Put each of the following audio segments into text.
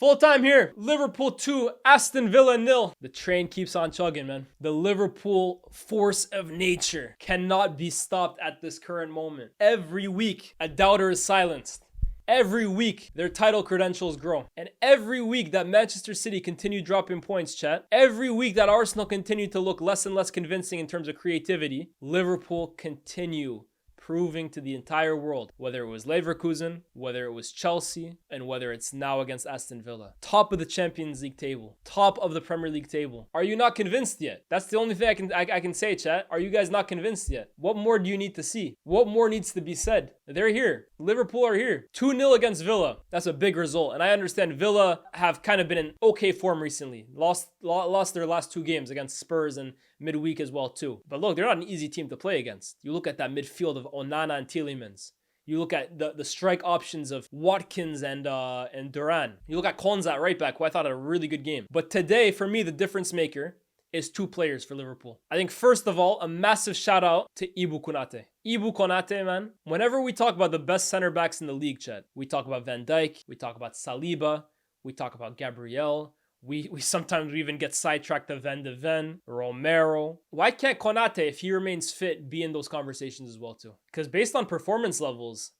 Full time here. Liverpool 2, Aston Villa 0. The train keeps on chugging, man. The Liverpool force of nature cannot be stopped at this current moment. Every week, a doubter is silenced. Every week, their title credentials grow. And every week that Manchester City continue dropping points, chat. Every week that Arsenal continue to look less and less convincing in terms of creativity. Liverpool continue proving to the entire world, whether it was Leverkusen, whether it was Chelsea, and whether it's now against Aston Villa. Top of the Champions League table. Top of the Premier League table. Are you not convinced yet? That's the only thing I can say, chat. Are you guys not convinced yet? What more do you need to see? What more needs to be said? They're here. Liverpool are here. 2-0 against Villa. That's a big result. And I understand Villa have kind of been in okay form recently. Lost their last two games against Spurs and midweek as well too. But look, they're not an easy team to play against. You look at that midfield of Onana and Tielemans. You look at the strike options of Watkins and Duran. You look at Konza at right back, who I thought had a really good game. But today, for me, the difference maker is two players for Liverpool. I think first of all, a massive shout out to Ibrahima Konate. Ibrahima Konate, man. Whenever we talk about the best center backs in the league, chat, we talk about Van Dijk, we talk about Saliba, we talk about Gabriel. We sometimes even get sidetracked to Van de Ven, Romero. Why can't Konate, if he remains fit, be in those conversations as well too? Because based on performance levels,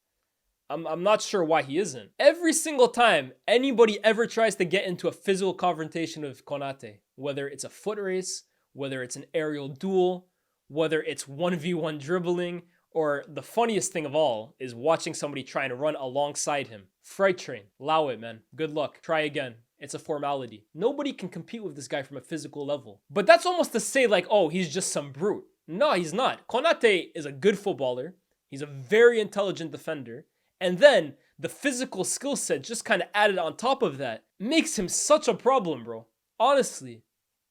I'm not sure why he isn't. Every single time anybody ever tries to get into a physical confrontation with Konate, whether it's a foot race, whether it's an aerial duel, whether it's 1v1 dribbling, or the funniest thing of all is watching somebody try and run alongside him. Freight train. Allow it, man. Good luck. Try again. It's a formality. Nobody can compete with this guy from a physical level. But that's almost to say like, oh, he's just some brute. No, he's not. Konate is a good footballer. He's a very intelligent defender. And then the physical skill set just kind of added on top of that makes him such a problem, bro. Honestly.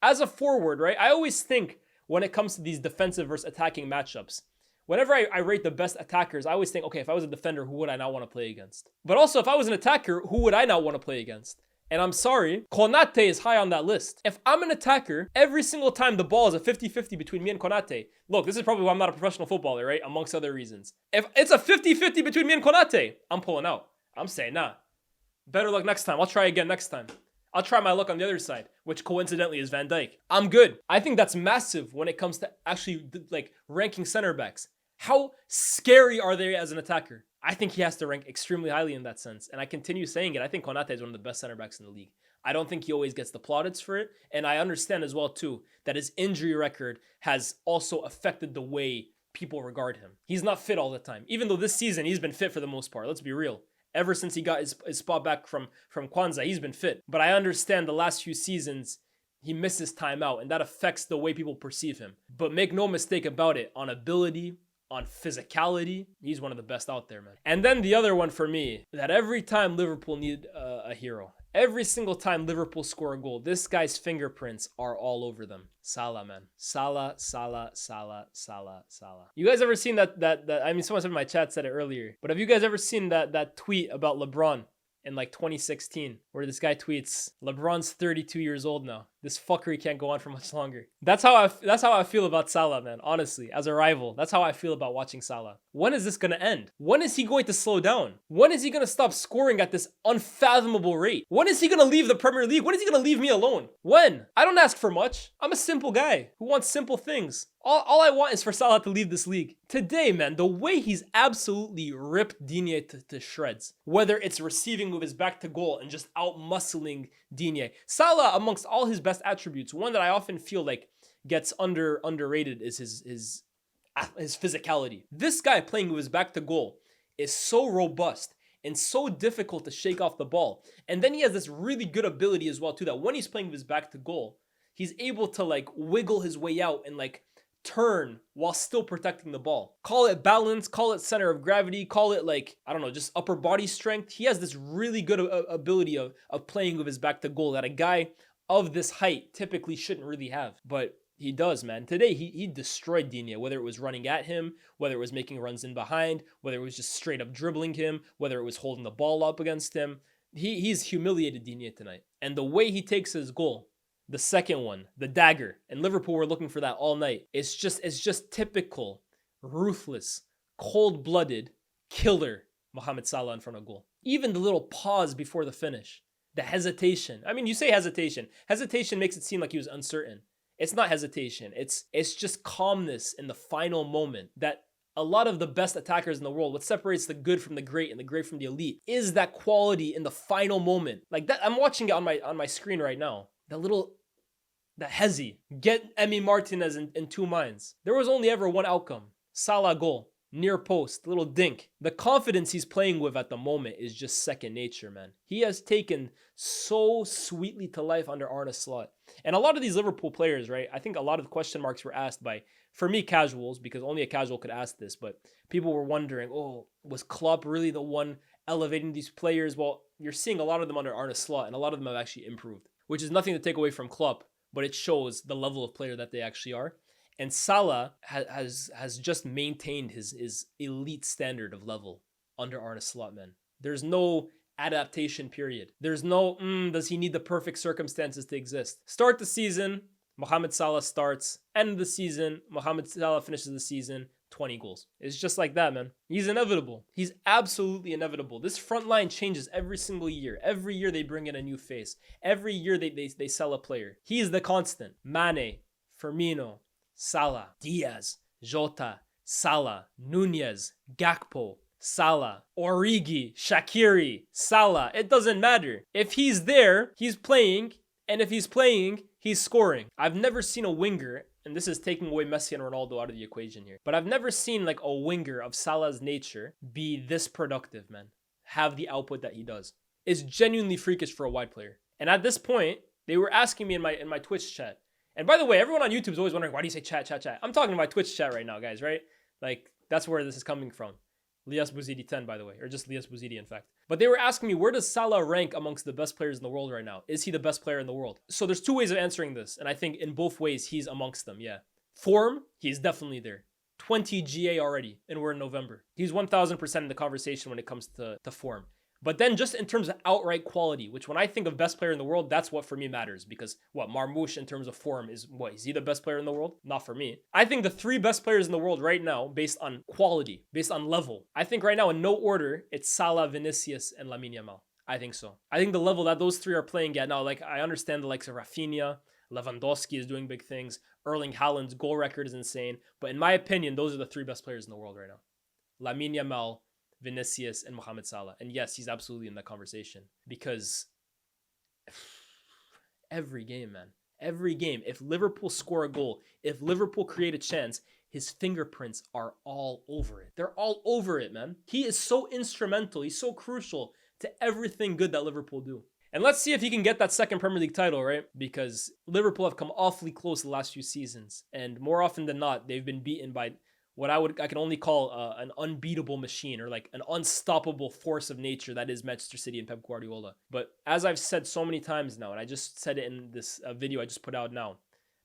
As a forward, right? I always think when it comes to these defensive versus attacking matchups, whenever I rate the best attackers, I always think, okay, if I was a defender, who would I not want to play against? But also, if I was an attacker, who would I not want to play against? And I'm sorry, Konate is high on that list. If I'm an attacker, every single time the ball is a 50-50 between me and Konate. Look, this is probably why I'm not a professional footballer, right? Amongst other reasons. If it's a 50-50 between me and Konate, I'm pulling out. I'm saying, nah. Better luck next time. I'll try again next time. I'll try my luck on the other side, which coincidentally is Van Dijk. I'm good. I think that's massive when it comes to actually like ranking center backs. How scary are they as an attacker? I think he has to rank extremely highly in that sense. And I continue saying it. I think Konate is one of the best center backs in the league. I don't think he always gets the plaudits for it. And I understand as well, too, that his injury record has also affected the way people regard him. He's not fit all the time. Even though this season he's been fit for the most part. Let's be real. Ever since he got his spot back from Kwanzaa, he's been fit. But I understand the last few seasons, he misses time out. And that affects the way people perceive him. But make no mistake about it, on ability, on physicality, he's one of the best out there, man. And then the other one for me, that every time Liverpool need a hero, every single time Liverpool score a goal, this guy's fingerprints are all over them. Salah, man. Salah. You guys ever seen that I mean, someone said in my chat said it earlier, but have you guys ever seen that tweet about LeBron in like 2016, where this guy tweets, LeBron's 32 years old now. This fuckery can't go on for much longer. That's how I feel about Salah, man. Honestly, as a rival, that's how I feel about watching Salah. When is this gonna end? When is he going to slow down? When is he gonna stop scoring at this unfathomable rate? When is he gonna leave the Premier League? When is he gonna leave me alone? When? I don't ask for much. I'm a simple guy who wants simple things. All I want is for Salah to leave this league. Today, man, the way he's absolutely ripped Digne to shreds, whether it's receiving with his back to goal and just out-muscling Digne. Salah, amongst all his best attributes, one that I often feel like gets underrated is his physicality. This guy playing with his back to goal is so robust and so difficult to shake off the ball. And then he has this really good ability as well too, that when he's playing with his back to goal, he's able to like wiggle his way out and like turn while still protecting the ball. Call it balance, call it center of gravity, call it like, I don't know, just upper body strength. He has this really good ability of playing with his back to goal that a guy of this height typically shouldn't really have. But he does, man. Today, he destroyed Digne, whether it was running at him, whether it was making runs in behind, whether it was just straight up dribbling him, whether it was holding the ball up against him. He's humiliated Digne tonight. And the way he takes his goal, the second one, the dagger, and Liverpool were looking for that all night. It's just typical, ruthless, cold-blooded killer Mohamed Salah in front of goal. Even the little pause before the finish. The hesitation. I mean, you say hesitation. Hesitation makes it seem like he was uncertain. It's not hesitation. It's just calmness in the final moment that a lot of the best attackers in the world, what separates the good from the great and the great from the elite, is that quality in the final moment. Like that, I'm watching it on my screen right now. The hezi. Get Emi Martinez in two minds. There was only ever one outcome. Salah goal. Near post, little dink. The confidence he's playing with at the moment is just second nature, man. He has taken so sweetly to life under Arne Slot. And a lot of these Liverpool players, right? I think a lot of the question marks were asked by, for me, casuals, because only a casual could ask this, but people were wondering, oh, was Klopp really the one elevating these players? Well, you're seeing a lot of them under Arne Slot, and a lot of them have actually improved, which is nothing to take away from Klopp, but it shows the level of player that they actually are. And Salah has just maintained his elite standard of level under Arne Slot, man. There's no adaptation period. There's no, does he need the perfect circumstances to exist? Start the season, Mohamed Salah starts. End the season, Mohamed Salah finishes the season, 20 goals. It's just like that, man. He's inevitable. He's absolutely inevitable. This front line changes every single year. Every year they bring in a new face. Every year they sell a player. He's the constant. Mane, Firmino, Salah, Diaz, Jota, Salah, Nunez, Gakpo, Salah, Origi, Shaqiri, Salah. It doesn't matter. If he's there, he's playing. And if he's playing, he's scoring. I've never seen a winger, and this is taking away Messi and Ronaldo out of the equation here, but I've never seen like a winger of Salah's nature be this productive, man. Have the output that he does. It's genuinely freakish for a wide player. And at this point, they were asking me in my Twitch chat. And by the way, everyone on YouTube is always wondering, why do you say chat? I'm talking to my Twitch chat right now, guys, right? Like, that's where this is coming from. Lyes Bouzidi 10, by the way, or just Lyes Bouzidi, in fact. But they were asking me, where does Salah rank amongst the best players in the world right now? Is he the best player in the world? So there's two ways of answering this, and I think in both ways, he's amongst them, yeah. Form, he's definitely there. 20 GA already, and we're in November. He's 1,000% in the conversation when it comes to form. But then just in terms of outright quality, which when I think of best player in the world, that's what for me matters. Because Marmoush in terms of form is what? Is he the best player in the world? Not for me. I think the three best players in the world right now, based on quality, based on level, I think right now in no order, it's Salah, Vinicius, and Lamine Yamal. I think so. I think the level that those three are playing at now, like I understand the likes of Rafinha, Lewandowski is doing big things, Erling Haaland's goal record is insane. But in my opinion, those are the three best players in the world right now. Lamine Yamal, Vinicius, and Mohamed Salah. And yes, he's absolutely in that conversation because every game, man, every game, if Liverpool score a goal, if Liverpool create a chance, his fingerprints are all over it. They're all over it, man. He is so instrumental. He's so crucial to everything good that Liverpool do. And let's see if he can get that second Premier League title, right? Because Liverpool have come awfully close the last few seasons. And more often than not, they've been beaten by what I can only call an unbeatable machine, or like an unstoppable force of nature that is Manchester City and Pep Guardiola. But as I've said so many times now, and I just said it in this video I just put out now,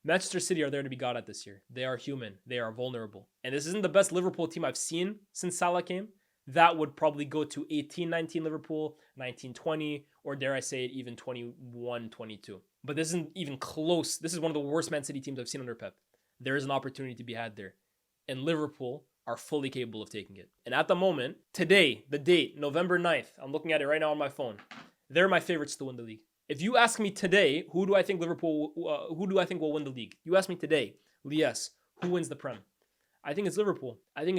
Manchester City are there to be got at this year. They are human. They are vulnerable. And this isn't the best Liverpool team I've seen since Salah came. That would probably go to 18-19 Liverpool, 19-20, or dare I say it, even 21-22. But this isn't even close. This is one of the worst Man City teams I've seen under Pep. There is an opportunity to be had there. And Liverpool are fully capable of taking it. And at the moment, today, the date, November 9th, I'm looking at it right now on my phone. They're my favorites to win the league. If you ask me today, who do I think will win the league? You ask me today, Lyes, who wins the Prem? I think it's Liverpool. I think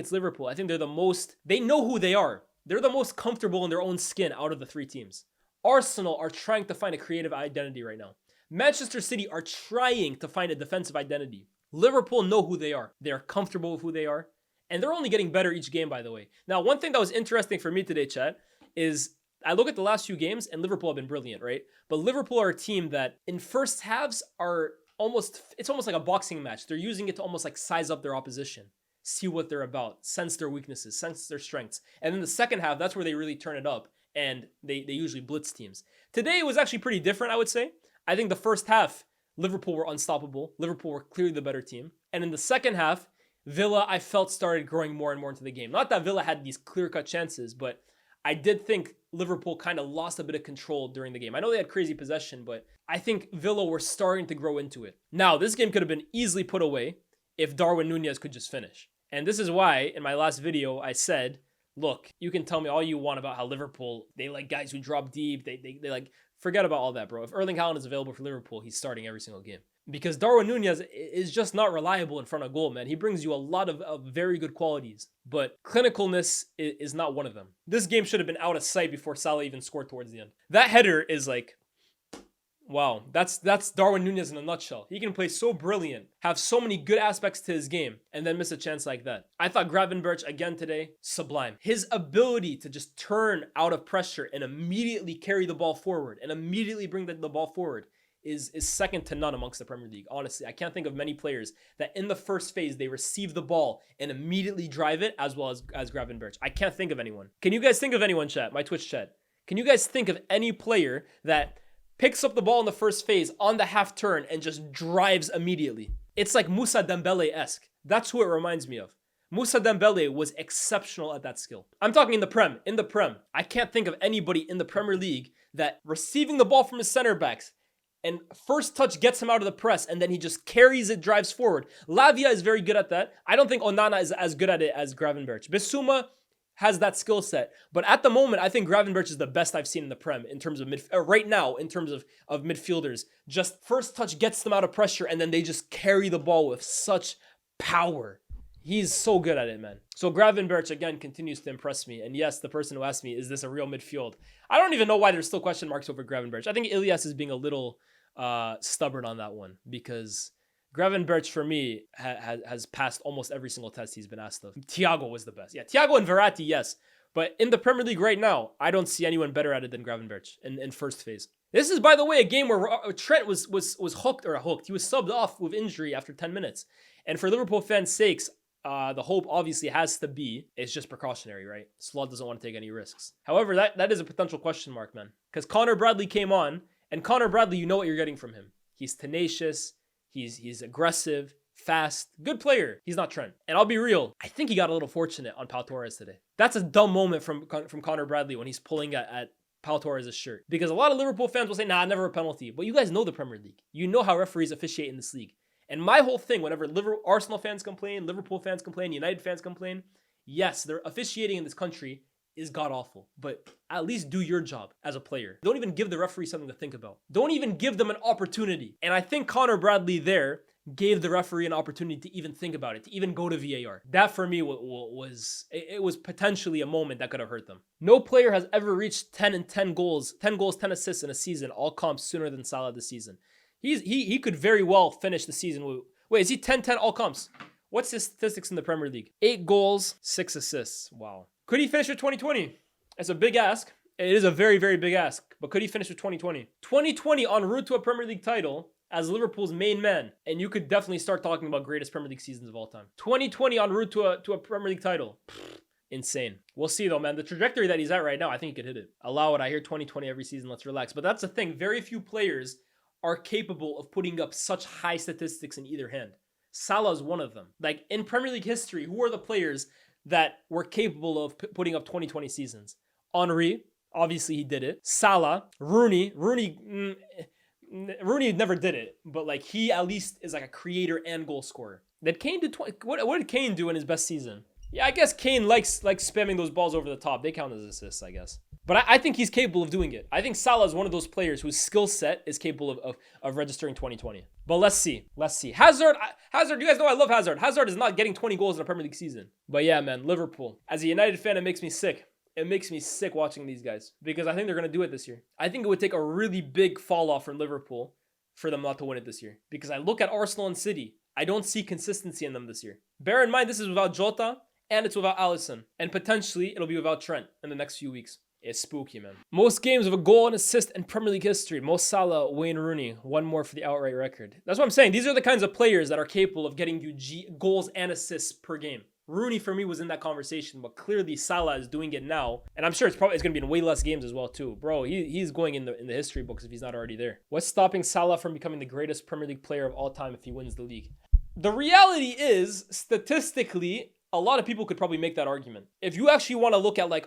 they're the most, they know who they are. They're the most comfortable in their own skin out of the three teams. Arsenal are trying to find a creative identity right now. Manchester City are trying to find a defensive identity. Liverpool know who they are. They are comfortable with who they are. And they're only getting better each game, by the way. Now, one thing that was interesting for me today, chat, is I look at the last few games and Liverpool have been brilliant, right? But Liverpool are a team that in first halves it's almost like a boxing match. They're using it to almost like size up their opposition, see what they're about, sense their weaknesses, sense their strengths. And then the second half, that's where they really turn it up and they usually blitz teams. Today it was actually pretty different, I would say. I think the first half, Liverpool were unstoppable. Liverpool were clearly the better team. And in the second half, Villa, I felt, started growing more and more into the game. Not that Villa had these clear-cut chances, but I did think Liverpool kind of lost a bit of control during the game. I know they had crazy possession, but I think Villa were starting to grow into it. Now, this game could have been easily put away if Darwin Nunez could just finish. And this is why, in my last video, I said, look, you can tell me all you want about how Liverpool, they like guys who drop deep, they like Forget about all that, bro. If Erling Haaland is available for Liverpool, he's starting every single game. Because Darwin Nunez is just not reliable in front of goal, man. He brings you a lot of very good qualities, but clinicalness is not one of them. This game should have been out of sight before Salah even scored towards the end. That header is like, wow, that's Darwin Nunez in a nutshell. He can play so brilliant, have so many good aspects to his game, and then miss a chance like that. I thought Gravenberch again today, sublime. His ability to just turn out of pressure and immediately carry the ball forward and immediately bring the ball forward is second to none amongst the Premier League. Honestly, I can't think of many players that in the first phase, they receive the ball and immediately drive it as well as Gravenberch. I can't think of anyone. Can you guys think of anyone, chat? My Twitch chat. Can you guys think of any player that picks up the ball in the first phase on the half turn and just drives immediately? It's like Moussa Dembele-esque. That's who it reminds me of. Moussa Dembele was exceptional at that skill. I'm talking in the Prem. In the Prem. I can't think of anybody in the Premier League that receiving the ball from his center backs and first touch gets him out of the press and then he just carries it, drives forward. Lavia is very good at that. I don't think Onana is as good at it as Gravenberch. Bissouma has that skill set. But at the moment, I think Gravenberch is the best I've seen in the Prem in terms of right now, in terms of midfielders. Just first touch gets them out of pressure and then they just carry the ball with such power. He's so good at it, man. So Gravenberch, again, continues to impress me. And yes, the person who asked me, is this a real midfield? I don't even know why there's still question marks over Gravenberch. I think Ilyas is being a little stubborn on that one because Gravenberch, for me, has passed almost every single test he's been asked of. Thiago was the best. Yeah, Thiago and Verratti, yes. But in the Premier League right now, I don't see anyone better at it than Gravenberch in first phase. This is, by the way, a game where Trent was hooked. He was subbed off with injury after 10 minutes. And for Liverpool fans' sakes, the hope obviously has to be, it's just precautionary, right? Slot doesn't want to take any risks. However, that is a potential question mark, man. Because Connor Bradley came on, and Connor Bradley, you know what you're getting from him. He's tenacious, he's aggressive, fast, good player. He's not Trent. And I'll be real, I think he got a little fortunate on Pau Torres today. That's a dumb moment from Connor Bradley when he's pulling at Pau Torres' shirt. Because a lot of Liverpool fans will say, nah, never a penalty. But you guys know the Premier League. You know how referees officiate in this league. And my whole thing, whenever Arsenal fans complain, Liverpool fans complain, United fans complain, yes, their officiating in this country is god-awful. But at least do your job as a player. Don't even give the referee something to think about. Don't even give them an opportunity. And I think Connor Bradley there gave the referee an opportunity to even think about it, to even go to VAR. That for me was potentially a moment that could have hurt them. No player has ever reached 10 goals, 10 assists in a season, all comps sooner than Salah this season. He could very well finish the season with, wait, is he 10 all comps? What's his statistics in the Premier League? 8 goals, 6 assists. Wow. Could he finish with 2020? It's a big ask. It is a very, very big ask. But could he finish with 2020? 2020 en route to a Premier League title as Liverpool's main man. And you could definitely start talking about greatest Premier League seasons of all time. 2020 en route to a Premier League title. Insane. We'll see though, man. The trajectory that he's at right now, I think he could hit it. Allow it. I hear 2020 every season. Let's relax. But that's the thing. Very few players are capable of putting up such high statistics in either hand. Salah is one of them. Like in Premier League history, who are the players that were capable of putting up 2020 seasons? Henry, obviously he did it. Salah, Rooney never did it, but like he at least is like a creator and goal scorer. Did Kane do 20? What did Kane do in his best season? Yeah, I guess Kane likes spamming those balls over the top. They count as assists, I guess. But I think he's capable of doing it. I think Salah is one of those players whose skill set is capable of registering 2020. But let's see. Hazard, you guys know I love Hazard. Hazard is not getting 20 goals in a Premier League season. But yeah, man, Liverpool. As a United fan, it makes me sick. It makes me sick watching these guys because I think they're going to do it this year. I think it would take a really big fall off from Liverpool for them not to win it this year. Because I look at Arsenal and City. I don't see consistency in them this year. Bear in mind, this is without Jota and it's without Alisson. And potentially, it'll be without Trent in the next few weeks. It's spooky, man. Most games with a goal and assist in Premier League history. Mo Salah, Wayne Rooney. One more for the outright record. That's what I'm saying. These are the kinds of players that are capable of getting you goals and assists per game. Rooney, for me, was in that conversation, but clearly Salah is doing it now. And I'm sure it's going to be in way less games as well, too. Bro, he's going in the history books if he's not already there. What's stopping Salah from becoming the greatest Premier League player of all time if he wins the league? The reality is, statistically, a lot of people could probably make that argument. If you actually want to look at like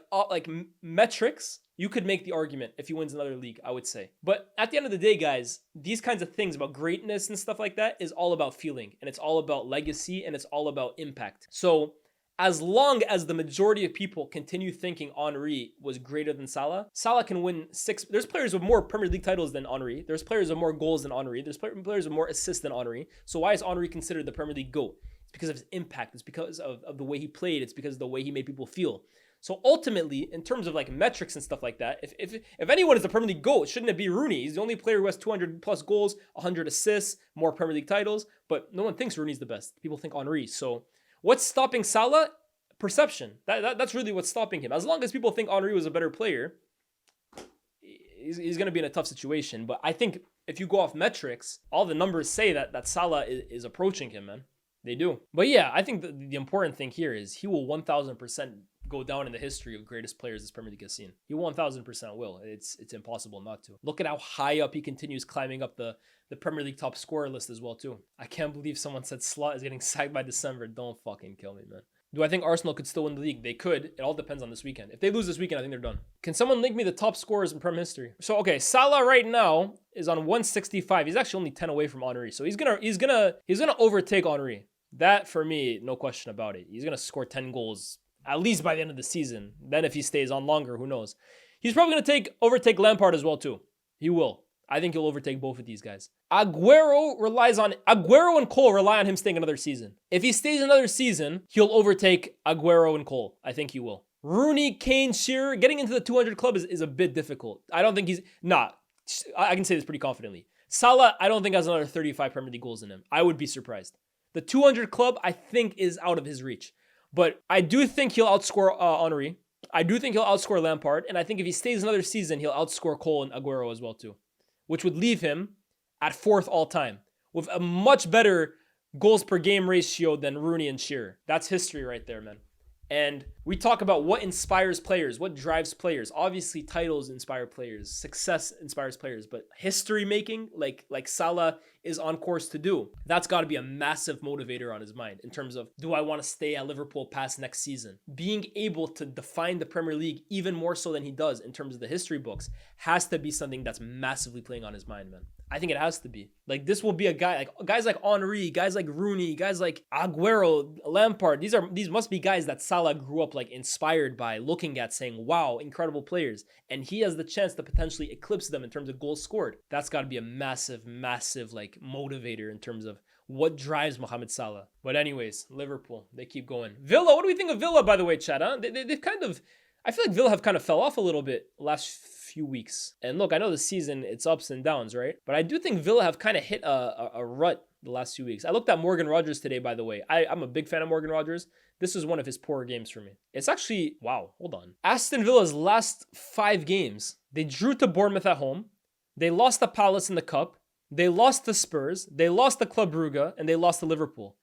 metrics, you could make the argument if he wins another league, I would say. But at the end of the day, guys, these kinds of things about greatness and stuff like that is all about feeling. And it's all about legacy and it's all about impact. So As long as the majority of people continue thinking Henry was greater than Salah, Salah can win 6. There's players with more Premier League titles than Henry. There's players with more goals than Henry. There's players with more assists than Henry. So why is Henry considered the Premier League GOAT? It's because of his impact. It's because of the way he played. It's because of the way he made people feel. So ultimately, in terms of like metrics and stuff like that, if anyone is the Premier League GOAT, shouldn't it be Rooney? He's the only player who has 200 plus goals, 100 assists, more Premier League titles. But no one thinks Rooney's the best. People think Henry. So what's stopping Salah? Perception. That's really what's stopping him. As long as people think Henry was a better player, he's going to be in a tough situation. But I think if you go off metrics, all the numbers say that Salah is approaching him, man. They do. But yeah, I think the important thing here is he will 1,000% go down in the history of greatest players this Premier League has seen. He 1,000% will. It's impossible not to. Look at how high up he continues climbing up the Premier League top scorer list as well too. I can't believe someone said Slot is getting sacked by December. Don't fucking kill me, man. Do I think Arsenal could still win the league? They could. It all depends on this weekend. If they lose this weekend, I think they're done. Can someone link me the top scorers in Prem history? So, okay, Salah right now is on 165. He's actually only 10 away from Henry. So he's gonna overtake Henry. That, for me, no question about it. He's gonna score 10 goals at least by the end of the season. Then if he stays on longer, who knows? He's probably gonna overtake Lampard as well too. He will. I think he'll overtake both of these guys. Aguero and Cole rely on him staying another season. If he stays another season, he'll overtake Aguero and Cole. I think he will. Rooney, Kane, Shearer, getting into the 200 club is a bit difficult. I don't think I can say this pretty confidently. Salah, I don't think has another 35 Premier League goals in him. I would be surprised. The 200 club, I think, is out of his reach. But I do think he'll outscore Henry. I do think he'll outscore Lampard. And I think if he stays another season, he'll outscore Cole and Aguero as well too, which would leave him at 4th all time with a much better goals per game ratio than Rooney and Shearer. That's history right there, man. And we talk about what inspires players, what drives players. Obviously, titles inspire players, success inspires players, but history making, like Salah is on course to do, that's got to be a massive motivator on his mind in terms of, do I want to stay at Liverpool past next season? Being able to define the Premier League even more so than he does in terms of the history books has to be something that's massively playing on his mind, man. I think it has to be. Like, this will be a guy, like guys like Henry, guys like Rooney, guys like Aguero, Lampard. These must be guys that Salah grew up like inspired by, looking at, saying, wow, incredible players. And he has the chance to potentially eclipse them in terms of goals scored. That's got to be a massive, massive like motivator in terms of what drives Mohamed Salah. But anyways, Liverpool, they keep going. Villa, what do we think of Villa, by the way, Chad? Huh? They've kind of, I feel like Villa have kind of fell off a little bit last few weeks. And look, I know the season, it's ups and downs, right? But I do think Villa have kind of hit a rut the last few weeks. I looked at Morgan Rogers today, by the way. I'm a big fan of Morgan Rogers. This was one of his poorer games for me. It's actually, wow, hold on. Aston Villa's last 5 games, they drew to Bournemouth at home. They lost to Palace in the Cup. They lost to Spurs. They lost to Club Brugge. And they lost to Liverpool.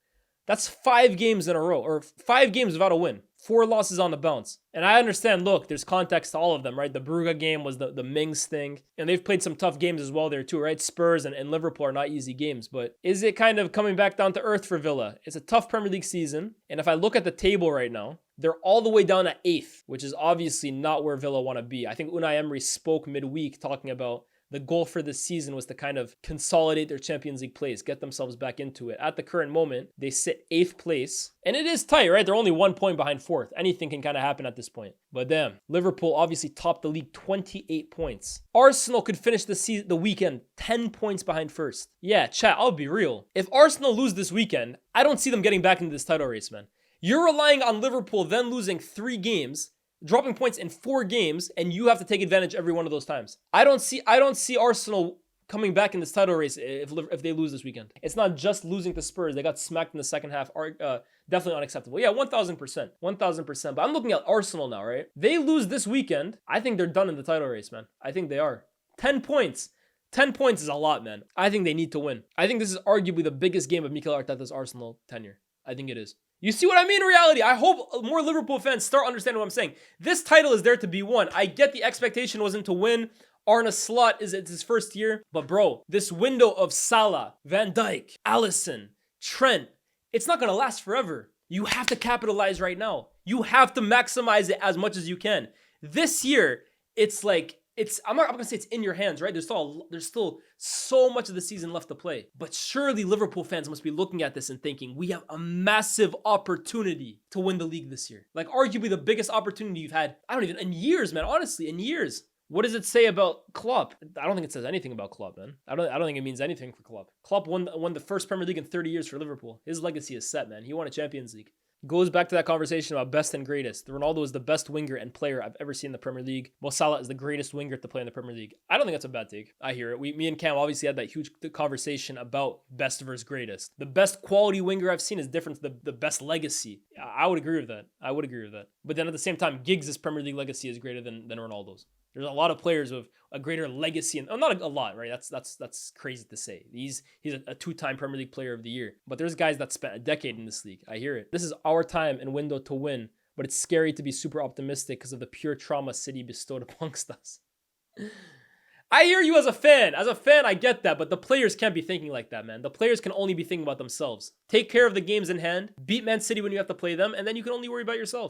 That's 5 games in a row, or 5 games without a win. 4 losses on the bounce. And I understand, look, there's context to all of them, right? The Brugge game was the Mings thing. And they've played some tough games as well there too, right? Spurs and Liverpool are not easy games. But is it kind of coming back down to earth for Villa? It's a tough Premier League season. And if I look at the table right now, they're all the way down at 8th, which is obviously not where Villa want to be. I think Unai Emery spoke midweek talking about the goal for this season was to kind of consolidate their Champions League place, get themselves back into it. At the current moment, they sit 8th place. And it is tight, right? They're only 1 point behind 4th. Anything can kind of happen at this point. But damn, Liverpool obviously topped the league 28 points. Arsenal could finish the weekend 10 points behind 1st. Yeah, chat, I'll be real. If Arsenal lose this weekend, I don't see them getting back into this title race, man. You're relying on Liverpool then losing 3 games, dropping points in 4 games, and you have to take advantage every one of those times. I don't see Arsenal coming back in this title race if they lose this weekend. It's not just losing to Spurs. They got smacked in the second half. Definitely unacceptable. Yeah, 1,000%. 1,000%. But I'm looking at Arsenal now, right? They lose this weekend. I think they're done in the title race, man. I think they are. 10 points. 10 points is a lot, man. I think they need to win. I think this is arguably the biggest game of Mikel Arteta's Arsenal tenure. I think it is. You see what I mean in reality? I hope more Liverpool fans start understanding what I'm saying. This title is there to be won. I get the expectation wasn't to win. Arne Slot it's his first year. But bro, this window of Salah, Van Dijk, Alisson, Trent, it's not going to last forever. You have to capitalize right now. You have to maximize it as much as you can. This year, it's like I'm not gonna say it's in your hands, right? There's still so much of the season left to play. But surely Liverpool fans must be looking at this and thinking, we have a massive opportunity to win the league this year. Like arguably the biggest opportunity you've had, in years, man. Honestly, in years. What does it say about Klopp? I don't think it says anything about Klopp, man. I don't think it means anything for Klopp. Klopp won the first Premier League in 30 years for Liverpool. His legacy is set, man. He won a Champions League. Goes back to that conversation about best and greatest. Ronaldo is the best winger and player I've ever seen in the Premier League. Mo Salah is the greatest winger to play in the Premier League. I don't think that's a bad take. I hear it. Me and Cam obviously had that huge conversation about best versus greatest. The best quality winger I've seen is different to the best legacy. I would agree with that. But then at the same time, Giggs' Premier League legacy is greater than Ronaldo's. There's a lot of players with a greater legacy, and not a lot, right? That's crazy to say. He's a 2-time Premier League Player of the Year, but there's guys that spent a decade in this league. I hear it. This is our time and window to win, but it's scary to be super optimistic because of the pure trauma City bestowed amongst us. I hear you as a fan. As a fan, I get that, but the players can't be thinking like that, man. The players can only be thinking about themselves. Take care of the games in hand, beat Man City when you have to play them, and then you can only worry about yourself.